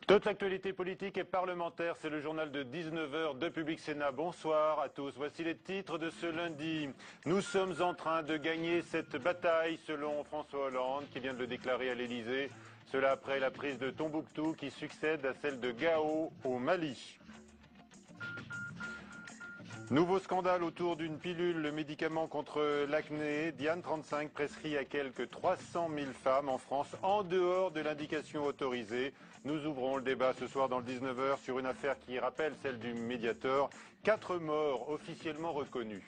Toute l'actualité politique et parlementaire, c'est le journal de 19 h de Public Sénat. Bonsoir à tous. Voici les titres de ce lundi. Nous sommes en train de gagner cette bataille, selon François Hollande, qui vient de le déclarer à l'Elysée. Cela après la prise de Tombouctou, qui succède à celle de Gao au Mali. Nouveau scandale autour d'une pilule, le médicament contre l'acné. Diane 35 prescrit à quelques 300 000 femmes en France en dehors de l'indication autorisée. Nous ouvrons le débat ce soir dans le 19 h sur une affaire qui rappelle celle du Mediator. 4 morts officiellement reconnus.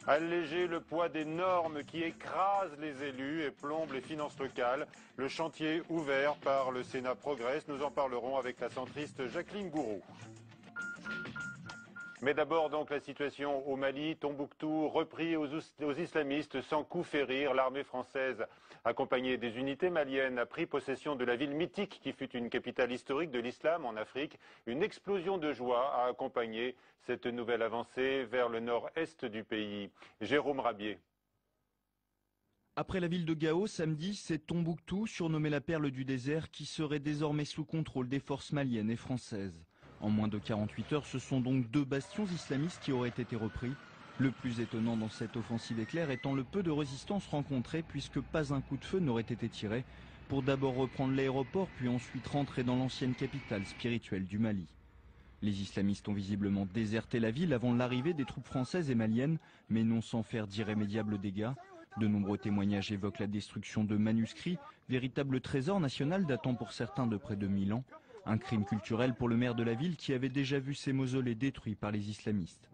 Alléger le poids des normes qui écrasent les élus et plombent les finances locales. Le chantier ouvert par le Sénat progresse. Nous en parlerons avec la centriste Jacqueline Gouraud. Mais d'abord donc la situation au Mali, Tombouctou, repris aux islamistes sans coup férir. L'armée française, accompagnée des unités maliennes, a pris possession de la ville mythique qui fut une capitale historique de l'islam en Afrique. Une explosion de joie a accompagné cette nouvelle avancée vers le nord-est du pays. Jérôme Rabier. Après la ville de Gao, samedi, c'est Tombouctou, surnommée la perle du désert, qui serait désormais sous contrôle des forces maliennes et françaises. En moins de 48 heures, ce sont donc 2 bastions islamistes qui auraient été repris. Le plus étonnant dans cette offensive éclair étant le peu de résistance rencontrée, puisque pas un coup de feu n'aurait été tiré, pour d'abord reprendre l'aéroport puis ensuite rentrer dans l'ancienne capitale spirituelle du Mali. Les islamistes ont visiblement déserté la ville avant l'arrivée des troupes françaises et maliennes, mais non sans faire d'irrémédiables dégâts. De nombreux témoignages évoquent la destruction de manuscrits, véritable trésor national datant pour certains de près de 1000 ans. Un crime culturel pour le maire de la ville qui avait déjà vu ses mausolées détruits par les islamistes.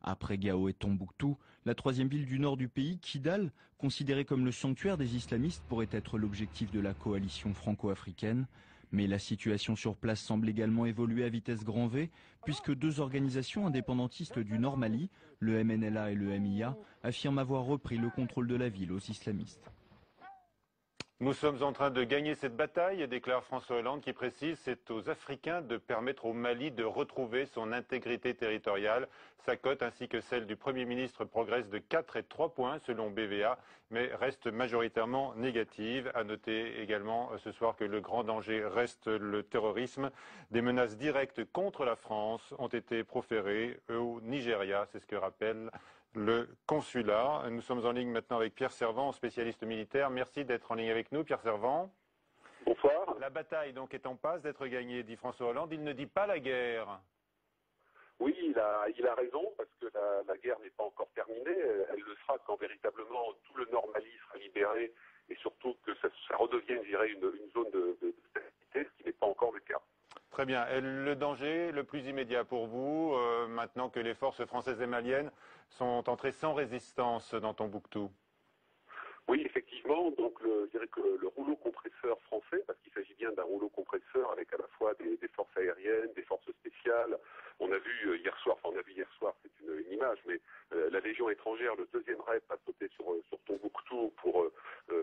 Après Gao et Tombouctou, la 3e ville du nord du pays, Kidal, considérée comme le sanctuaire des islamistes, pourrait être l'objectif de la coalition franco-africaine. Mais la situation sur place semble également évoluer à vitesse grand V, puisque 2 organisations indépendantistes du Nord Mali, le MNLA et le MIA, affirment avoir repris le contrôle de la ville aux islamistes. Nous sommes en train de gagner cette bataille, déclare François Hollande, qui précise c'est aux Africains de permettre au Mali de retrouver son intégrité territoriale. Sa cote ainsi que celle du Premier ministre progresse de 4 et 3 points selon BVA, mais reste majoritairement négative. À noter également ce soir que le grand danger reste le terrorisme. Des menaces directes contre la France ont été proférées au Nigeria, c'est ce que rappelle le consulat. Nous sommes en ligne maintenant avec Pierre Servan, spécialiste militaire. Merci d'être en ligne avec nous, Pierre Servan. Bonsoir. La bataille donc est en passe d'être gagnée, dit François Hollande. Il ne dit pas la guerre. Oui, il a raison, parce que la guerre n'est pas encore terminée. Elle le sera quand véritablement tout le Nord Mali sera libéré, et surtout que ça redevienne, je dirais, une zone de stabilité, ce qui n'est pas encore le cas. Très bien. Et le danger le plus immédiat pour vous, maintenant que les forces françaises et maliennes sont entrées sans résistance dans Tombouctou? Oui, effectivement. Donc, je dirais que le rouleau compresseur français, parce qu'il s'agit bien d'un rouleau compresseur avec à la fois des forces aériennes, des forces spéciales. On a vu hier soir, c'est une image, mais la Légion étrangère, le 2e REP, a sauté sur Tombouctou pour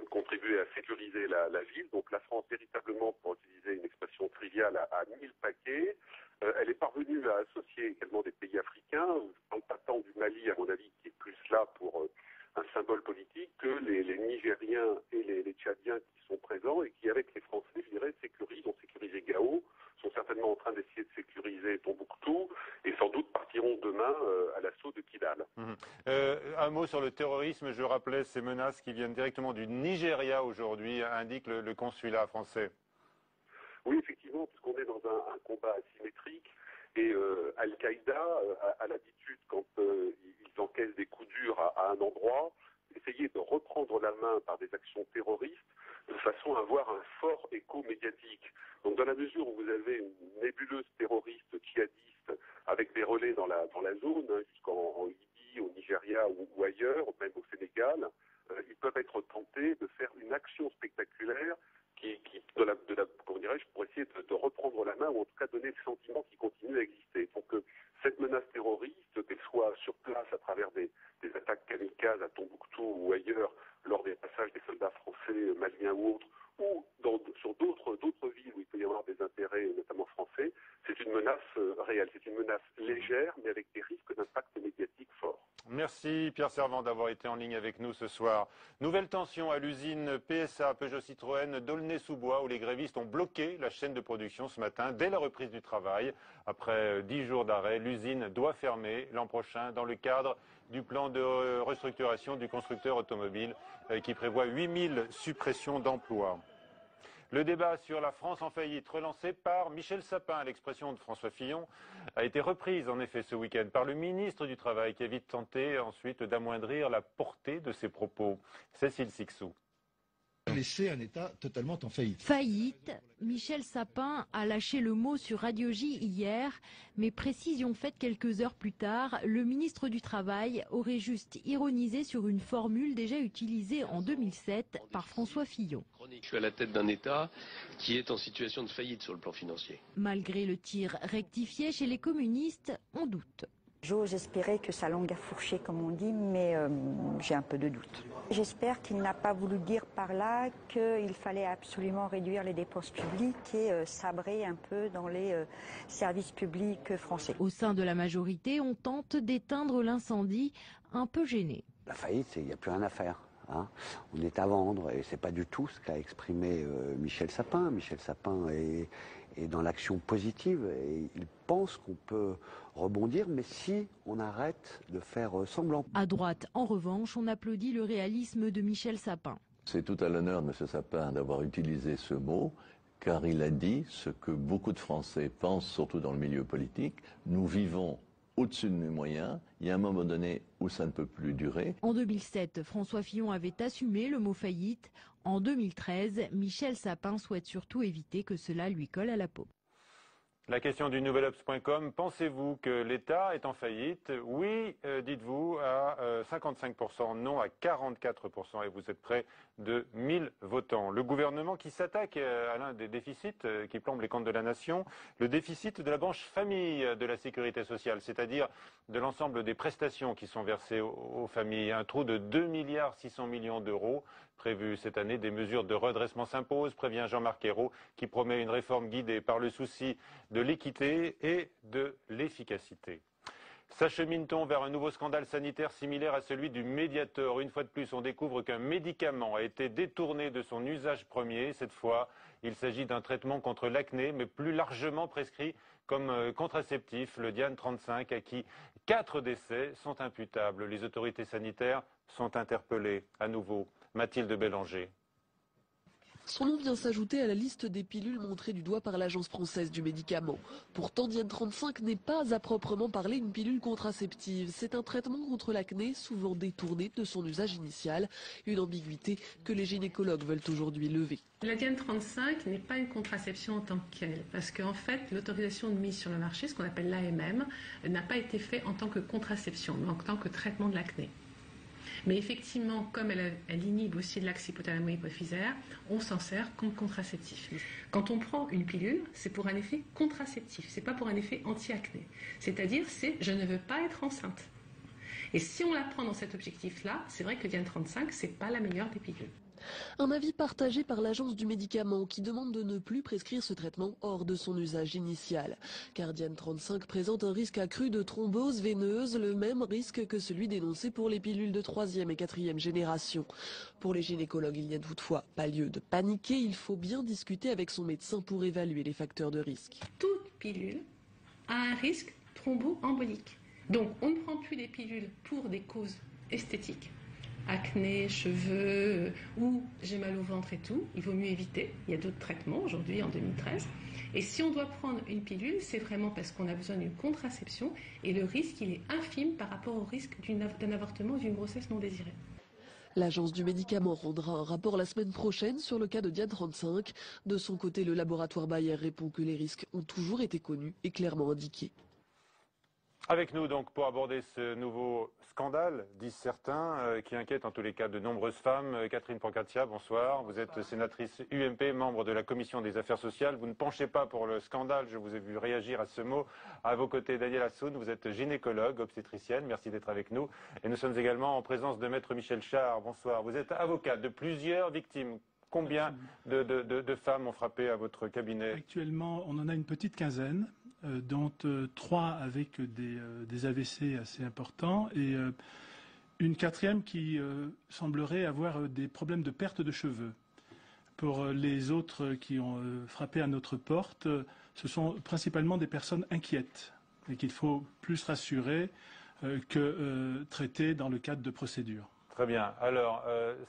contribuer à sécuriser la ville. Donc, la France, véritablement, pour utiliser une expression triviale, a mis le paquet. Elle est parvenue à associer également des pays africains. Je ne parle pas tant du Mali, à mon avis, qui est plus là pour un symbole politique, que les Nigériens et les Tchadiens qui sont présents et qui, avec les Français, je dirais, ont sécurisé Gao, sont certainement en train d'essayer de sécuriser Tombouctou et sans doute partiront demain à l'assaut de Kidal. Un mot sur le terrorisme. Je rappelais ces menaces qui viennent directement du Nigeria aujourd'hui, indique le consulat français. Oui, effectivement, puisqu'on est dans un combat asymétrique et Al-Qaïda a l'habitude, quand ils encaissent des coups durs à un endroit, d'essayer de reprendre la main par des actions terroristes de façon à avoir un fort écho médiatique. Donc dans la mesure où vous avez une nébuleuse terroriste djihadiste avec des relais dans la zone, jusqu'en Libye, au Nigeria ou ailleurs, même au Sénégal, ils peuvent être tentés de faire une action spectaculaire comment dirais-je, pour essayer de reprendre la main, ou en tout cas donner le sentiment qu'il continue à exister. Donc cette menace terroriste, qu'elle soit sur place à travers des attaques kamikazes à Tombouctou ou ailleurs, lors des passages des soldats français, maliens ou autres, ou sur d'autres villes où il peut y avoir des intérêts Anglais et notamment Français, c'est une menace réelle. C'est une menace légère, mais avec des risques d'impact médiatique forts. Merci Pierre Servant d'avoir été en ligne avec nous ce soir. Nouvelle tension à l'usine PSA Peugeot Citroën d'Aulnay-sous-Bois où les grévistes ont bloqué la chaîne de production ce matin dès la reprise du travail. Après 10 jours d'arrêt, l'usine doit fermer l'an prochain dans le cadre du plan de restructuration du constructeur automobile qui prévoit 8000 suppressions d'emplois. Le débat sur la France en faillite, relancé par Michel Sapin, l'expression de François Fillon, a été reprise en effet ce week-end par le ministre du Travail qui a vite tenté ensuite d'amoindrir la portée de ses propos. Cécile Sixou. Laisser un État totalement en faillite. Faillite, Michel Sapin a lâché le mot sur Radio J hier, mais précision faite quelques heures plus tard, le ministre du Travail aurait juste ironisé sur une formule déjà utilisée en 2007 par François Fillon. Je suis à la tête d'un État qui est en situation de faillite sur le plan financier. Malgré le tir rectifié chez les communistes, on doute. J'ose espérer que sa langue a fourché, comme on dit, mais j'ai un peu de doute. J'espère qu'il n'a pas voulu dire par là qu'il fallait absolument réduire les dépenses publiques et sabrer un peu dans les services publics français. Au sein de la majorité, on tente d'éteindre l'incendie, un peu gêné. La faillite, il n'y a plus rien à faire. Hein. On est à vendre et c'est pas du tout ce qu'a exprimé Michel Sapin. Michel Sapin est dans l'action positive et il pense qu'on peut rebondir, mais si on arrête de faire semblant. À droite, en revanche, on applaudit le réalisme de Michel Sapin. C'est tout à l'honneur de M. Sapin d'avoir utilisé ce mot, car il a dit ce que beaucoup de Français pensent, surtout dans le milieu politique. Nous vivons au-dessus de nos moyens. Il y a un moment donné où ça ne peut plus durer. En 2007, François Fillon avait assumé le mot faillite. En 2013, Michel Sapin souhaite surtout éviter que cela lui colle à la peau. La question du nouvelobs.com, pensez-vous que l'État est en faillite? Oui, dites-vous, à 55%, non à 44%, et vous êtes près de 1000 votants. Le gouvernement qui s'attaque à l'un des déficits qui plombent les comptes de la nation, le déficit de la branche famille de la sécurité sociale, c'est-à-dire de l'ensemble des prestations qui sont versées aux familles. Un trou de 2,6 milliards d'euros prévu cette année. Des mesures de redressement s'imposent, prévient Jean-Marc Ayrault, qui promet une réforme guidée par le souci de l'équité et de l'efficacité. S'achemine-t-on vers un nouveau scandale sanitaire similaire à celui du Mediator? Une fois de plus, on découvre qu'un médicament a été détourné de son usage premier. Cette fois, il s'agit d'un traitement contre l'acné, mais plus largement prescrit comme contraceptif, le Diane 35, à qui 4 décès sont imputables. Les autorités sanitaires sont interpellées. À nouveau, Mathilde Bélanger. Son nom vient s'ajouter à la liste des pilules montrées du doigt par l'Agence française du médicament. Pourtant, Diane 35 n'est pas à proprement parler une pilule contraceptive. C'est un traitement contre l'acné, souvent détourné de son usage initial. Une ambiguïté que les gynécologues veulent aujourd'hui lever. La Diane 35 n'est pas une contraception en tant que telle, parce qu'en fait, l'autorisation de mise sur le marché, ce qu'on appelle l'AMM, n'a pas été faite en tant que contraception, mais en tant que traitement de l'acné. Mais effectivement, comme elle inhibe aussi de l'axe hypothalamo-hypophysaire, on s'en sert comme contraceptif. Quand on prend une pilule, c'est pour un effet contraceptif, c'est pas pour un effet anti-acné. C'est-à-dire, c'est je ne veux pas être enceinte. Et si on la prend dans cet objectif-là, c'est vrai que Diane 35, c'est pas la meilleure des pilules. Un avis partagé par l'Agence du médicament qui demande de ne plus prescrire ce traitement hors de son usage initial. Car Diane 35 présente un risque accru de thrombose veineuse, le même risque que celui dénoncé pour les pilules de 3e et 4e génération. Pour les gynécologues, il n'y a toutefois pas lieu de paniquer, il faut bien discuter avec son médecin pour évaluer les facteurs de risque. Toute pilule a un risque thromboembolique. Donc on ne prend plus des pilules pour des causes esthétiques. Acné, cheveux, ou j'ai mal au ventre et tout, il vaut mieux éviter. Il y a d'autres traitements aujourd'hui en 2013. Et si on doit prendre une pilule, c'est vraiment parce qu'on a besoin d'une contraception et le risque, il est infime par rapport au risque d'un avortement ou d'une grossesse non désirée. L'Agence du médicament rendra un rapport la semaine prochaine sur le cas de Diane 35. De son côté, le laboratoire Bayer répond que les risques ont toujours été connus et clairement indiqués. Avec nous donc pour aborder ce nouveau scandale, disent certains, qui inquiète en tous les cas de nombreuses femmes. Catherine Pancratia, bonsoir. Vous êtes sénatrice UMP, membre de la Commission des Affaires sociales. Vous ne penchez pas pour le scandale, je vous ai vu réagir à ce mot. À vos côtés, Daniel Assoun, vous êtes gynécologue, obstétricienne, merci d'être avec nous. Et nous sommes également en présence de Maître Michel Char, bonsoir. Vous êtes avocat de plusieurs victimes Combien de femmes ont frappé à votre cabinet? Actuellement, on en a une petite quinzaine, dont 3 avec des AVC assez importants et une 4e qui semblerait avoir des problèmes de perte de cheveux. Pour les autres qui ont frappé à notre porte, ce sont principalement des personnes inquiètes et qu'il faut plus rassurer que traiter dans le cadre de procédures. Très bien. Alors,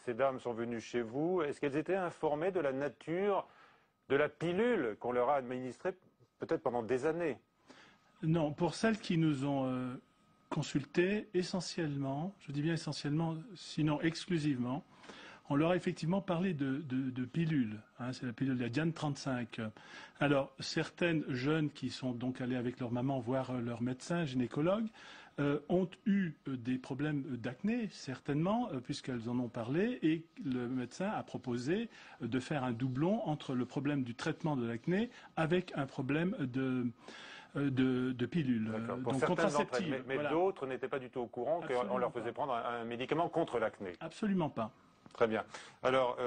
ces dames sont venues chez vous. Est-ce qu'elles étaient informées de la nature de la pilule qu'on leur a administrée peut-être pendant des années? Non, pour celles qui nous ont consultées, essentiellement, je dis bien essentiellement, sinon exclusivement, on leur a effectivement parlé de pilules. Hein, c'est la pilule de la Diane 35. Alors, certaines jeunes qui sont donc allées avec leur maman voir leur médecin gynécologue ont eu des problèmes d'acné, certainement, puisqu'elles en ont parlé, et le médecin a proposé de faire un doublon entre le problème du traitement de l'acné avec un problème de pilules, donc contraceptives. Mais voilà. D'autres n'étaient pas du tout au courant qu'on leur faisait prendre un médicament contre l'acné. Absolument pas. Très bien. Alors,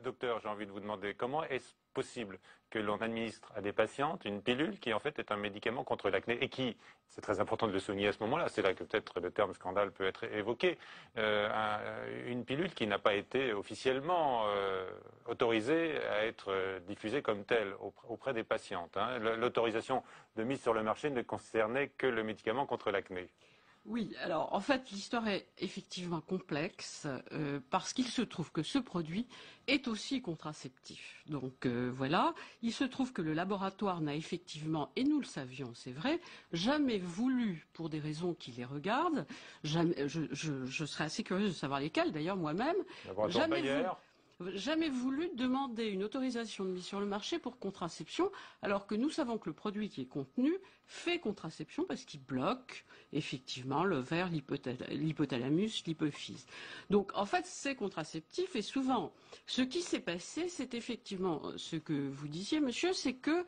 docteur, j'ai envie de vous demander, comment est-ce possible que l'on administre à des patientes une pilule qui en fait est un médicament contre l'acné et qui, c'est très important de le souligner à ce moment-là, c'est là que peut-être le terme scandale peut être évoqué, une pilule qui n'a pas été officiellement autorisée à être diffusée comme telle auprès des patientes. Hein. L'autorisation de mise sur le marché ne concernait que le médicament contre l'acné. Oui, alors en fait l'histoire est effectivement complexe parce qu'il se trouve que ce produit est aussi contraceptif. Donc voilà, il se trouve que le laboratoire n'a effectivement, et nous le savions, c'est vrai, jamais voulu, pour des raisons qui les regardent, jamais, je serais assez curieuse de savoir lesquelles d'ailleurs moi-même, jamais voulu demander une autorisation de mise sur le marché pour contraception, alors que nous savons que le produit qui est contenu fait contraception parce qu'il bloque effectivement l'ovaire, l'hypothalamus, l'hypophyse. Donc en fait c'est contraceptif et souvent ce qui s'est passé c'est effectivement ce que vous disiez monsieur, c'est que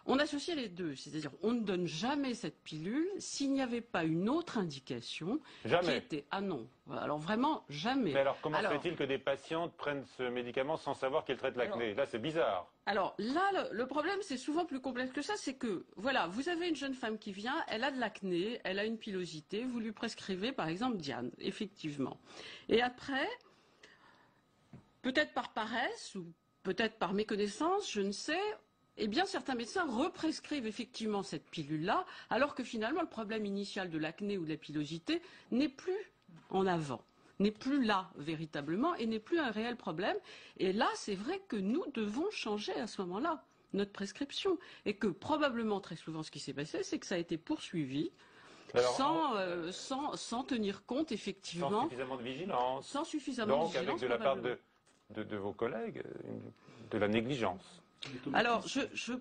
on associe les deux, c'est-à-dire on ne donne jamais cette pilule s'il n'y avait pas une autre indication qui était ah non, alors vraiment jamais. Mais alors comment se fait-il que des patientes prennent ce médicament sans savoir qu'elles traitent l'acné? Là c'est bizarre. Alors là le problème c'est souvent plus complexe que ça, c'est que voilà, vous avez une jeune femme qui vient, elle a de l'acné, elle a une pilosité, vous lui prescrivez par exemple Diane, effectivement. Et après, peut-être par paresse ou peut-être par méconnaissance, je ne sais, eh bien, certains médecins represcrivent effectivement cette pilule-là, alors que finalement, le problème initial de l'acné ou de la pilosité n'est plus en avant, n'est plus là véritablement et n'est plus un réel problème. Et là, c'est vrai que nous devons changer à ce moment-là notre prescription. Et que probablement, très souvent, ce qui s'est passé, c'est que ça a été poursuivi. Alors, sans tenir compte, effectivement. Sans suffisamment de vigilance. Sans suffisamment de vigilance. Donc, avec de la part de vos collègues, de la négligence. Alors, je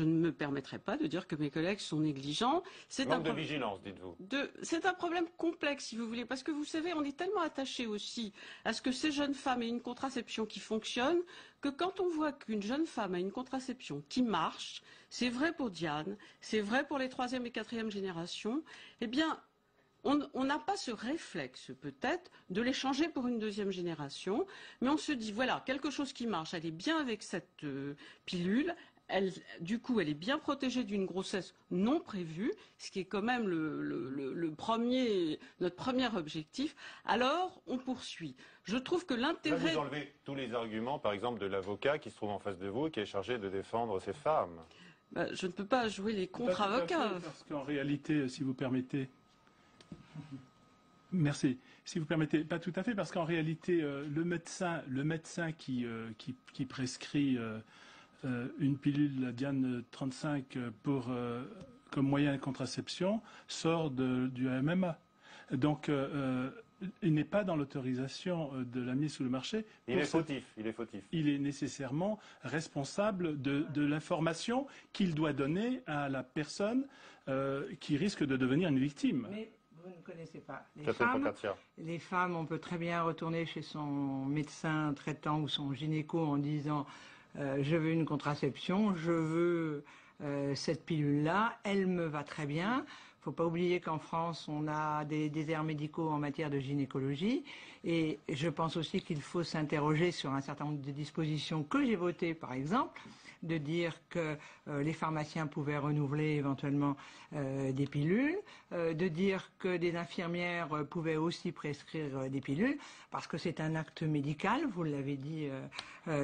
ne me permettrai pas de dire que mes collègues sont négligents. Manque de vigilance, dites-vous. C'est un problème complexe, si vous voulez, parce que vous savez, on est tellement attaché aussi à ce que ces jeunes femmes aient une contraception qui fonctionne, que quand on voit qu'une jeune femme a une contraception qui marche, c'est vrai pour Diane, c'est vrai pour les 3e et 4e générations, eh bien, on n'a pas ce réflexe peut-être de les changer pour une 2e génération, mais on se dit voilà, quelque chose qui marche, elle est bien avec cette pilule, du coup elle est bien protégée d'une grossesse non prévue, ce qui est quand même notre premier objectif, alors on poursuit. Je trouve que l'intérêt... Vous enlevez tous les arguments, par exemple, de l'avocat qui se trouve en face de vous et qui est chargé de défendre ces femmes. Je ne peux pas jouer les contre-avocats. Parce qu'en réalité, si vous permettez... Merci. Si vous permettez, pas tout à fait, parce qu'en réalité, le médecin qui prescrit une pilule Diane 35 comme moyen de contraception sort du MMA. Donc, il n'est pas dans l'autorisation de la mise sous le marché. Il est fautif. Il est nécessairement responsable de l'information qu'il doit donner à la personne qui risque de devenir une victime. Mais vous ne connaissez pas. Les femmes, on peut très bien retourner chez son médecin traitant ou son gynéco en disant je veux une contraception, je veux cette pilule-là, elle me va très bien. Il ne faut pas oublier qu'en France, on a des déserts médicaux en matière de gynécologie. Et je pense aussi qu'il faut s'interroger sur un certain nombre de dispositions que j'ai votées, par exemple, de dire que les pharmaciens pouvaient renouveler éventuellement des pilules, de dire que des infirmières pouvaient aussi prescrire des pilules, parce que c'est un acte médical, vous l'avez dit,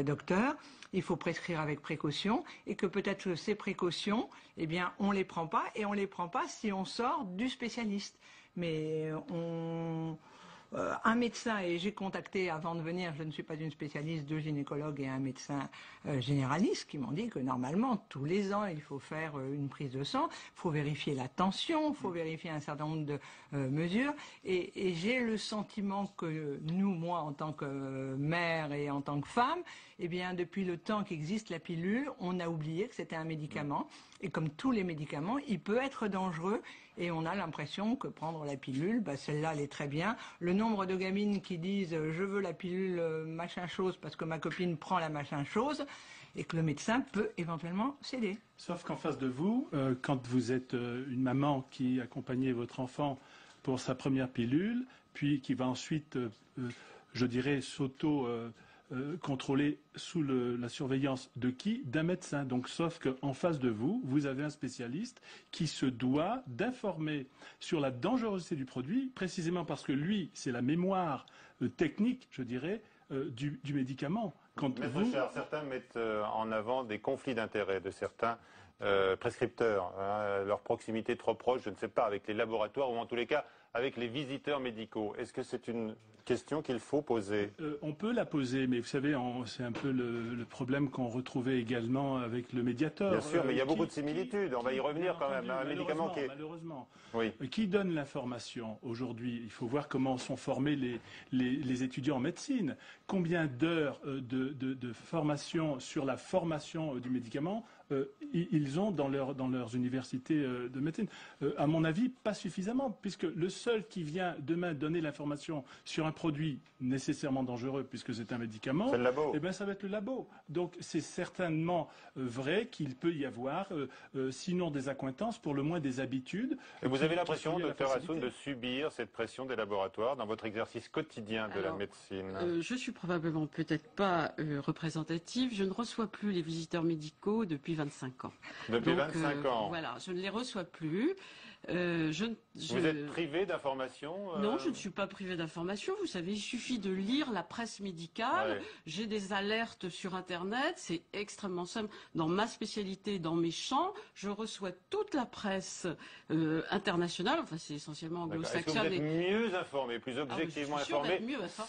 docteur. Il faut prescrire avec précaution et que peut-être ces précautions, eh bien, on les prend pas et on les prend pas si on sort du spécialiste. Mais un médecin, et j'ai contacté avant de venir, je ne suis pas une spécialiste, 2 gynécologues et un médecin généraliste qui m'ont dit que normalement, tous les ans, il faut faire une prise de sang, il faut vérifier la tension, il faut vérifier un certain nombre de mesures. Et j'ai le sentiment que nous, moi, en tant que mère et en tant que femme, eh bien, depuis le temps qu'existe la pilule, on a oublié que c'était un médicament. Et comme tous les médicaments, il peut être dangereux. Et on a l'impression que prendre la pilule, celle-là, elle est très bien. Le nombre de gamines qui disent « je veux la pilule machin chose parce que ma copine prend la machin chose », et que le médecin peut éventuellement céder. Sauf qu'en face de vous, quand vous êtes une maman qui accompagnait votre enfant pour sa première pilule, puis qui va ensuite, je dirais, contrôlé sous la surveillance de qui? D'un médecin. Donc, sauf qu'en face de vous, vous avez un spécialiste qui se doit d'informer sur la dangerosité du produit, précisément parce que lui, c'est la mémoire technique, je dirais, du médicament. Maître Richard, certains mettent en avant des conflits d'intérêts de certains prescripteurs, leur proximité trop proche, je ne sais pas, avec les laboratoires ou en tous les cas avec les visiteurs médicaux. Est-ce que c'est une question qu'il faut poser? On peut la poser, mais vous savez, c'est un peu le problème qu'on retrouvait également avec le médiateur. Bien sûr, mais il y a beaucoup de similitudes. On va y revenir quand même. Un médicament qui est... Malheureusement. Oui. Qui donne l'information aujourd'hui? Il faut voir comment sont formés les étudiants en médecine. Combien d'heures de formation sur la formation du médicament ils ont dans leurs universités de médecine? À mon avis, pas suffisamment, puisque le seul qui vient demain donner l'information sur un produit nécessairement dangereux, puisque c'est un médicament, c'est le labo. Eh bien, ça va être le labo. Donc, c'est certainement vrai qu'il peut y avoir, sinon des accointances, pour le moins des habitudes. Et vous avez l'impression, docteur Assoun, de subir cette pression des laboratoires dans votre exercice quotidien de la médecine? Je suis probablement peut-être pas représentative. Je ne reçois plus les visiteurs médicaux depuis 25 ans. Depuis 25 ans. Voilà, je ne les reçois plus. Vous êtes privé d'informations Non, je ne suis pas privé d'informations. Vous savez, il suffit de lire la presse médicale. Ouais. J'ai des alertes sur Internet. C'est extrêmement simple. Dans ma spécialité, dans mes champs, je reçois toute la presse internationale. Enfin, c'est essentiellement anglo-saxonne. Est-ce que vous êtes mieux informé, plus objectivement informé,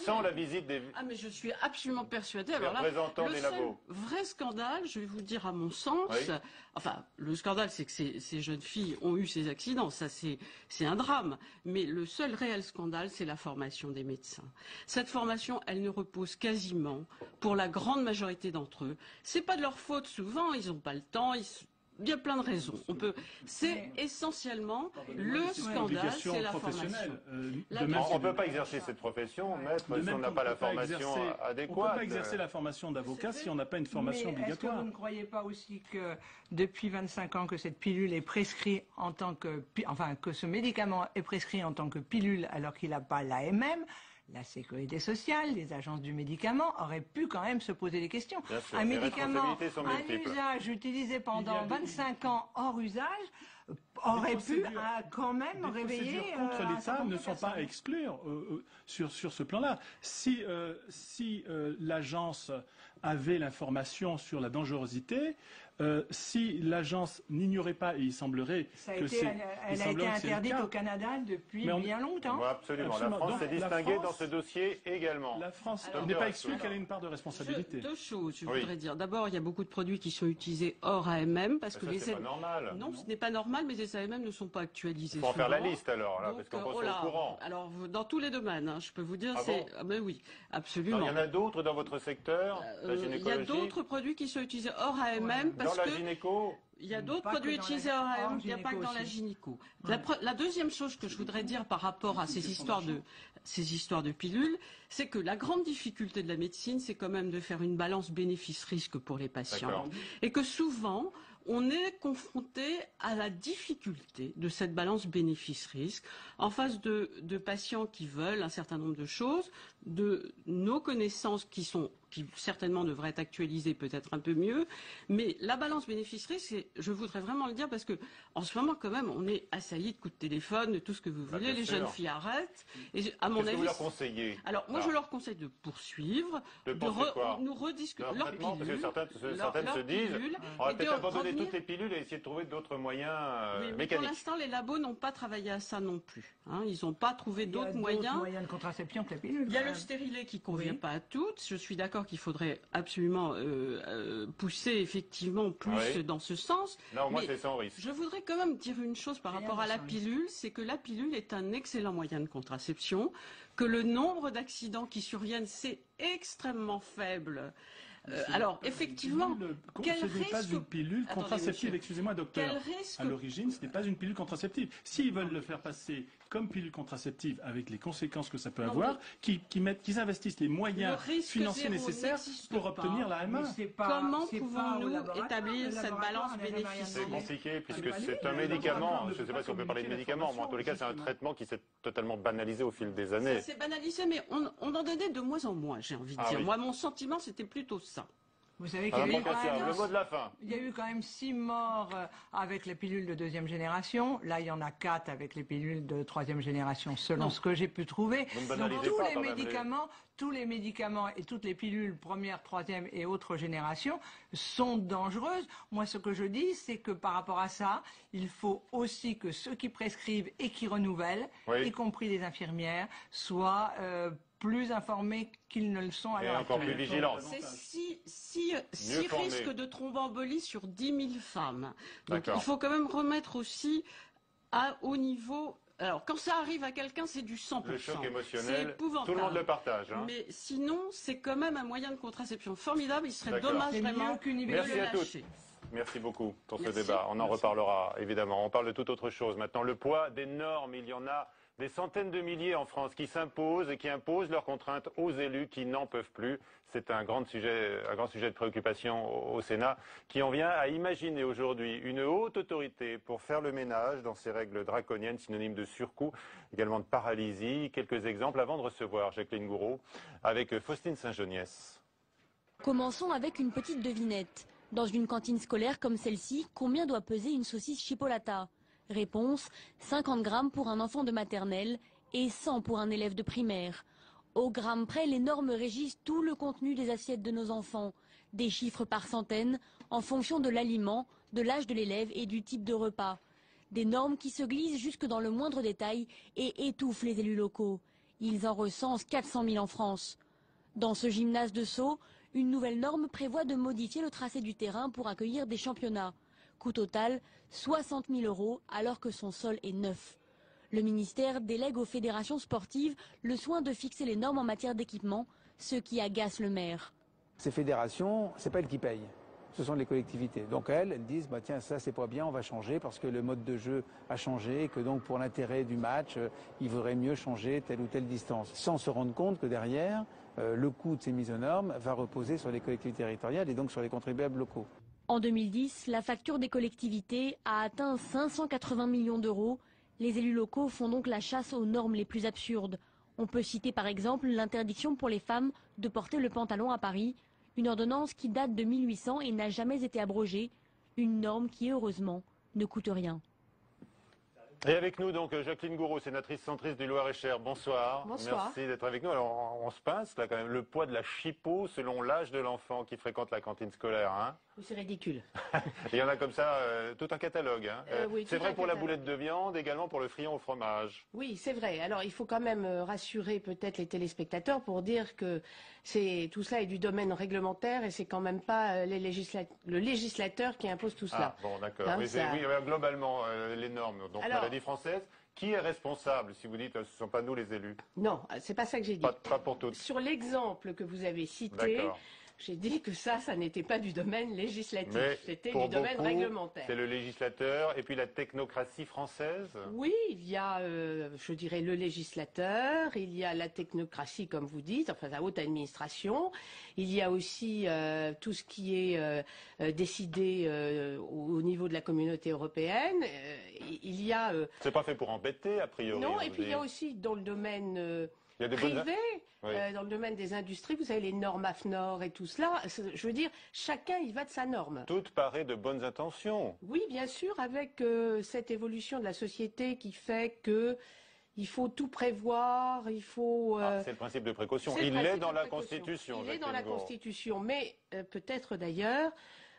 sans la visite des... Ah, mais je suis absolument persuadée. Alors là, des labos. Vrai scandale, je vais vous dire à mon sens... Oui. Enfin, le scandale, c'est que ces jeunes filles ont eu ces accidents. Ça, c'est un drame. Mais le seul réel scandale, c'est la formation des médecins. Cette formation, elle ne repose quasiment, pour la grande majorité d'entre eux. C'est pas de leur faute souvent, ils n'ont pas le temps, il y a plein de raisons. C'est essentiellement le scandale, c'est la formation. On ne peut pas exercer cette profession, maître, si on n'a pas la formation adéquate. On ne peut pas exercer la formation d'avocat si on n'a pas une formation obligatoire. Est-ce que vous ne croyez pas aussi que depuis 25 ans que cette pilule est prescrite en tant que... Enfin, que ce médicament est prescrit en tant que pilule alors qu'il n'a pas l'AMM, la sécurité sociale, les agences du médicament auraient pu quand même se poser des questions. Sûr, un médicament, un usage utilisé pendant 25 ans hors usage, aurait pu quand même réveiller... Les procédures contre l'État ne sont pas à exclure sur ce plan-là. Si l'agence avait l'information sur la dangerosité, si l'agence n'ignorait pas, et il semblerait que c'est... Elle a été interdite au Canada depuis bien longtemps. Oui, absolument. La France s'est distinguée dans ce dossier également. La France n'est pas exclue qu'elle ait une part de responsabilité. Deux choses, je voudrais dire. D'abord, il y a beaucoup de produits qui sont utilisés hors AMM, parce que c'est pas normal. Non, ce n'est pas normal, mais les AMM ne sont pas actualisés. Il faut en faire la liste alors, là, parce qu'on est au courant. Alors, dans tous les domaines, je peux vous dire, mais oui, absolument. Il y en a d'autres dans votre secteur, la gynécologie? Il y a d'autres produits qui sont utilisés hors AMM, parce que... Dans la gynéco? Il y a d'autres produits utilisés hors AMM, il n'y a pas que dans la gynéco. La deuxième chose que je voudrais dire par rapport à ces histoires de pilules, c'est que la grande difficulté de la médecine, c'est quand même de faire une balance bénéfice-risque pour les patients. Et que souvent, on est confronté à la difficulté de cette balance bénéfice-risque en face de patients qui veulent un certain nombre de choses, de nos connaissances qui certainement devraient être actualisées peut-être un peu mieux, mais la balance bénéfice-risque, je voudrais vraiment le dire parce que en ce moment quand même on est assailli de coups de téléphone, de tout ce que vous voulez, les jeunes filles arrêtent. Et à mon avis, vous leur conseillez? Alors moi je leur conseille de poursuivre, nous rediscuter leur pilule, parce que certaines se disent on va peut-être abandonner toutes les pilules et essayer de trouver d'autres moyens mécaniques. Pour l'instant les labos n'ont pas travaillé à ça non plus. Ils n'ont pas trouvé d'autres moyens. Il y a d'autres moyens de contraception que la pilule. Il y a le stérilet qui ne convient pas à toutes. Je suis d'accord qu'il faudrait absolument pousser effectivement plus dans ce sens. Non, moi c'est sans risque. Je voudrais quand même dire une chose par rapport à la pilule, c'est que la pilule est un excellent moyen de contraception, que le nombre d'accidents qui surviennent, c'est extrêmement faible. Alors, effectivement, ce n'est pas une pilule contraceptive, excusez-moi docteur. À l'origine, ce n'est pas une pilule contraceptive. S'ils veulent le faire passer comme pilule contraceptive avec les conséquences que ça peut avoir, qu'ils investissent les moyens financiers nécessaires pour obtenir la MA. Comment pouvons-nous établir cette balance bénéfice? C'est compliqué puisque c'est un médicament. Je ne sais pas si on peut parler de médicament, mais en tous les cas, c'est un traitement qui s'est totalement banalisé au fil des années. Ça s'est banalisé, mais on en donnait de moins en moins, j'ai envie de dire. Moi, mon sentiment, c'était plutôt ça. Vous savez qu'il y a eu quand même 6 morts avec les pilules de 2e génération. Là, il y en a 4 avec les pilules de 3e génération, selon ce que j'ai pu trouver. Donc tous les médicaments et toutes les pilules 1ère, 3e et autres générations sont dangereuses. Moi, ce que je dis, c'est que par rapport à ça, il faut aussi que ceux qui prescrivent et qui renouvellent, y compris les infirmières, soient plus informés qu'ils ne le sont à l'heure actuelle. Encore plus vigilants. C'est 6 risques de thrombembolie sur 10 000 femmes. Donc il faut quand même remettre aussi à haut niveau. Alors quand ça arrive à quelqu'un, c'est du 100%. Le choc émotionnel, c'est épouvantable. tout le monde le partage. Mais sinon, c'est quand même un moyen de contraception formidable. Il serait dommage vraiment de le lâcher. Merci beaucoup pour ce débat. On en reparlera évidemment. On parle de toute autre chose maintenant. Le poids des normes, il y en a des centaines de milliers en France qui s'imposent et qui imposent leurs contraintes aux élus qui n'en peuvent plus. C'est un grand sujet de préoccupation au Sénat qui en vient à imaginer aujourd'hui une haute autorité pour faire le ménage dans ces règles draconiennes, synonymes de surcoût, également de paralysie. Quelques exemples avant de recevoir Jacqueline Gouraud avec Faustine Saint-Geniès. Commençons avec une petite devinette. Dans une cantine scolaire comme celle-ci, combien doit peser une saucisse chipolata? Réponse, 50 grammes pour un enfant de maternelle et 100 pour un élève de primaire. Au gramme près, les normes régissent tout le contenu des assiettes de nos enfants. Des chiffres par centaines, en fonction de l'aliment, de l'âge de l'élève et du type de repas. Des normes qui se glissent jusque dans le moindre détail et étouffent les élus locaux. Ils en recensent 400 000 en France. Dans ce gymnase de Sceaux, une nouvelle norme prévoit de modifier le tracé du terrain pour accueillir des championnats. Coût total, 60 000 € alors que son sol est neuf. Le ministère délègue aux fédérations sportives le soin de fixer les normes en matière d'équipement, ce qui agace le maire. Ces fédérations, c'est pas elles qui payent, ce sont les collectivités. Donc elles disent tiens, ça c'est pas bien, on va changer parce que le mode de jeu a changé et que donc pour l'intérêt du match, il vaudrait mieux changer telle ou telle distance. Sans se rendre compte que derrière, le coût de ces mises aux normes va reposer sur les collectivités territoriales et donc sur les contribuables locaux. En 2010, la facture des collectivités a atteint 580 millions d'euros. Les élus locaux font donc la chasse aux normes les plus absurdes. On peut citer par exemple l'interdiction pour les femmes de porter le pantalon à Paris, une ordonnance qui date de 1800 et n'a jamais été abrogée, une norme qui heureusement ne coûte rien. Et avec nous donc Jacqueline Gouraud, sénatrice centriste du Loir-et-Cher. Bonsoir. Bonsoir. Merci d'être avec nous. Alors on se pince là quand même. Le poids de la chipot selon l'âge de l'enfant qui fréquente la cantine scolaire. Hein. C'est ridicule. Il y en a comme ça tout un catalogue. Hein. Oui, c'est vrai pour la boulette de viande, également pour le friand au fromage. Oui, c'est vrai. Alors il faut quand même rassurer peut-être les téléspectateurs pour dire que tout cela est du domaine réglementaire et c'est quand même pas le législateur qui impose tout cela. Ah, bon, d'accord. Oui, globalement, les normes. Donc alors, maladie française. Qui est responsable si vous dites ce ne sont pas nous les élus? Non, c'est pas ça que j'ai dit. Pas pour toutes. Sur l'exemple que vous avez cité, J'ai dit que ça n'était pas du domaine législatif, c'était pour du domaine beaucoup, réglementaire. C'est le législateur et puis la technocratie française. Oui, il y a, je dirais, le législateur, il y a la technocratie, comme vous dites, enfin la haute administration. Il y a aussi tout ce qui est décidé au niveau de la communauté européenne. Il y a... C'est pas fait pour embêter, a priori. Non, et puis il y a aussi dans le domaine... Il y a des privé, oui. Dans le domaine des industries, vous savez, les normes AFNOR et tout cela, je veux dire, chacun y va de sa norme. Tout paraît de bonnes intentions. Oui, bien sûr, avec cette évolution de la société qui fait que il faut tout prévoir, il faut... c'est le principe de précaution. Il est dans la Constitution. Il est dans la Constitution, mais peut-être d'ailleurs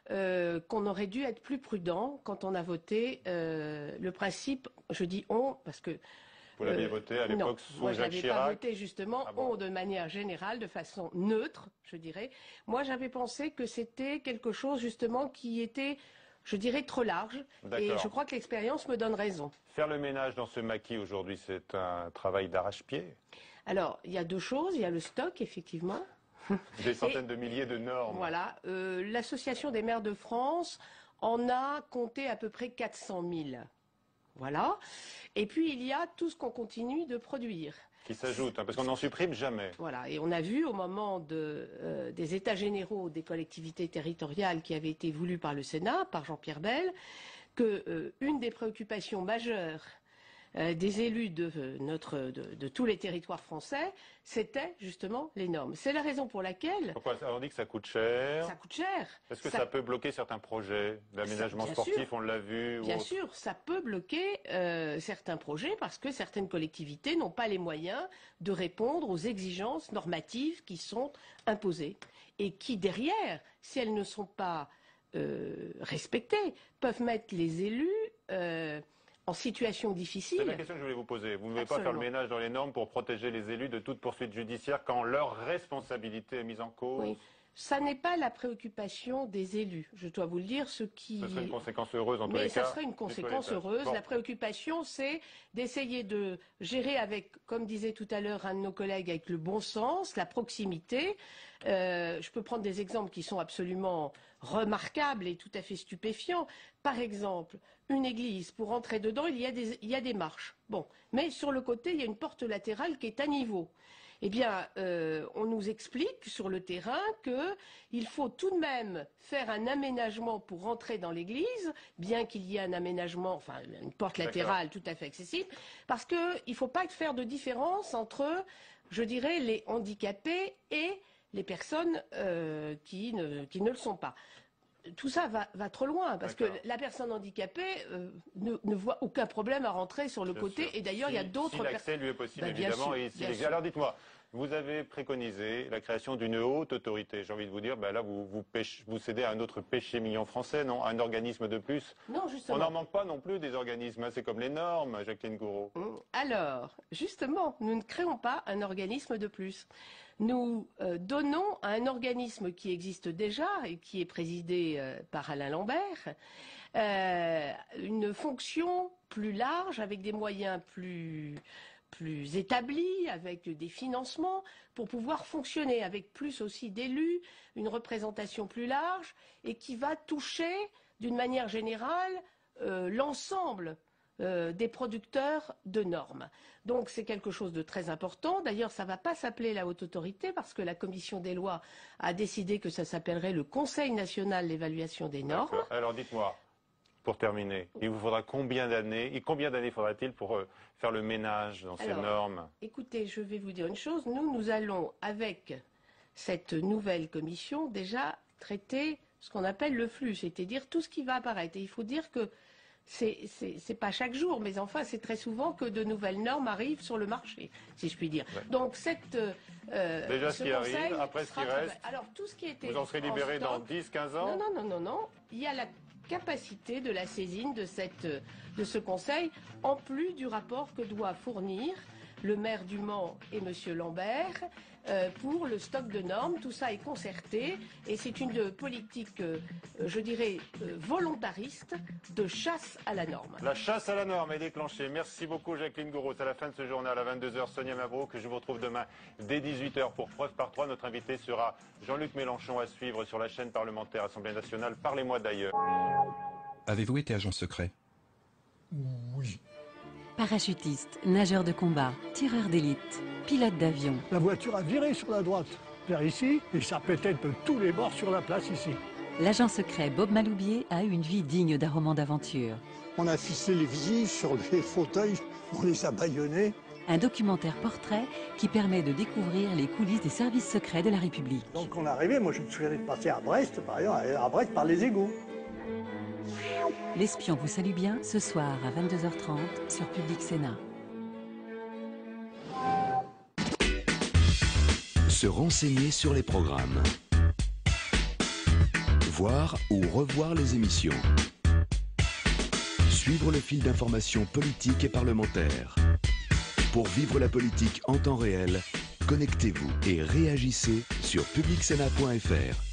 qu'on aurait dû être plus prudent quand on a voté le principe, je dis on, parce que... Vous l'aviez voté à l'époque sous Jacques Chirac? Moi, je n'avais pas voté justement de manière générale, de façon neutre, je dirais. Moi, j'avais pensé que c'était quelque chose justement qui était, je dirais, trop large. Et je crois que l'expérience me donne raison. Faire le ménage dans ce maquis aujourd'hui, c'est un travail d'arrache-pied? Alors, il y a deux choses. Il y a le stock, effectivement. Des centaines de milliers de normes. Voilà. L'Association des maires de France en a compté à peu près 400 000. Voilà. Et puis, il y a tout ce qu'on continue de produire. Qui s'ajoute, parce qu'on n'en supprime jamais. Voilà. Et on a vu au moment des États généraux des collectivités territoriales qui avaient été voulus par le Sénat, par Jean-Pierre Bel, qu'une des préoccupations majeures des élus de tous les territoires français, c'était justement les normes. C'est la raison pour laquelle... Pourquoi on dit que ça coûte cher? Ça coûte cher. Est-ce que ça peut bloquer certains projets d'aménagement sportif, on l'a vu? Bien sûr, ça peut bloquer certains projets parce que certaines collectivités n'ont pas les moyens de répondre aux exigences normatives qui sont imposées et qui, derrière, si elles ne sont pas respectées, peuvent mettre les élus... en situation difficile. C'est la question que je voulais vous poser. Vous ne voulez pas faire le ménage dans les normes pour protéger les élus de toute poursuite judiciaire quand leur responsabilité est mise en cause? Oui. Ça n'est pas la préoccupation des élus, je dois vous le dire. Ce serait une conséquence heureuse en tous les cas. Mais ça serait une conséquence heureuse. Bon. La préoccupation, c'est d'essayer de gérer avec, comme disait tout à l'heure un de nos collègues, avec le bon sens, la proximité. Je peux prendre des exemples qui sont absolument remarquables et tout à fait stupéfiants. Par exemple, une église, pour entrer dedans, il y a des marches. Bon, mais sur le côté, il y a une porte latérale qui est à niveau. Eh bien, on nous explique sur le terrain qu'il faut tout de même faire un aménagement pour rentrer dans l'église, bien qu'il y ait un aménagement, enfin une porte latérale tout à fait accessible, parce qu'il ne faut pas faire de différence entre, je dirais, les handicapés et les personnes qui ne le sont pas. Tout ça va trop loin, parce que la personne handicapée ne voit aucun problème à rentrer sur le côté. Sûr. Et d'ailleurs, il y a d'autres... Si l'accès lui est possible, évidemment. Alors dites-moi, vous avez préconisé la création d'une haute autorité. J'ai envie de vous dire, là, vous cédez à un autre péché mignon français, non? Un organisme de plus? Non, justement. On n'en manque pas non plus des organismes. C'est comme les normes, Jacqueline Gouraud. Alors, justement, nous ne créons pas un organisme de plus. Nous donnons à un organisme qui existe déjà et qui est présidé par Alain Lambert une fonction plus large, avec des moyens plus établis, avec des financements, pour pouvoir fonctionner, avec plus aussi d'élus, une représentation plus large, et qui va toucher d'une manière générale l'ensemble des producteurs de normes. Donc c'est quelque chose de très important. D'ailleurs, ça ne va pas s'appeler la haute autorité parce que la commission des lois a décidé que ça s'appellerait le Conseil national d'évaluation des normes. Alors dites-moi, pour terminer, il vous faudra combien d'années faudra-t-il pour faire le ménage dans ces normes? Écoutez, je vais vous dire une chose. Nous allons, avec cette nouvelle commission, déjà traiter ce qu'on appelle le flux, c'est-à-dire tout ce qui va apparaître. Et il faut dire que c'est pas chaque jour, mais enfin c'est très souvent que de nouvelles normes arrivent sur le marché, si je puis dire. Ouais. Donc déjà ce qui arrive, après ce qui reste. Alors tout ce qui était vous en serez libéré dans 10-15 ans? Non. Il y a la capacité de la saisine de ce conseil, en plus du rapport que doit fournir le maire du Mans et M. Lambert pour le stock de normes. Tout ça est concerté et c'est une politique, je dirais, volontariste de chasse à la norme. La chasse à la norme est déclenchée. Merci beaucoup Jacqueline Gouraud. C'est la fin de ce journal à 22h. Sonia Mabrouk, je vous retrouve demain dès 18h pour Preuve par 3. Notre invité sera Jean-Luc Mélenchon à suivre sur la chaîne parlementaire Assemblée nationale. Parlez-moi d'ailleurs. Avez-vous été agent secret? Oui. Parachutiste, nageur de combat, tireur d'élite, pilote d'avion. La voiture a viré sur la droite, vers ici, et ça pétait de tous les bords sur la place ici. L'agent secret Bob Maloubier a eu une vie digne d'un roman d'aventure. On a ficelé les vigiles sur les fauteuils, on les a bâillonnés. Un documentaire portrait qui permet de découvrir les coulisses des services secrets de la République. Donc on est arrivé, moi je me souviens de passer à Brest, par exemple, à Brest par les égouts. L'espion vous salue bien ce soir à 22h30 sur Public Sénat. Se renseigner sur les programmes. Voir ou revoir les émissions. Suivre le fil d'information politique et parlementaire. Pour vivre la politique en temps réel, connectez-vous et réagissez sur publicsénat.fr.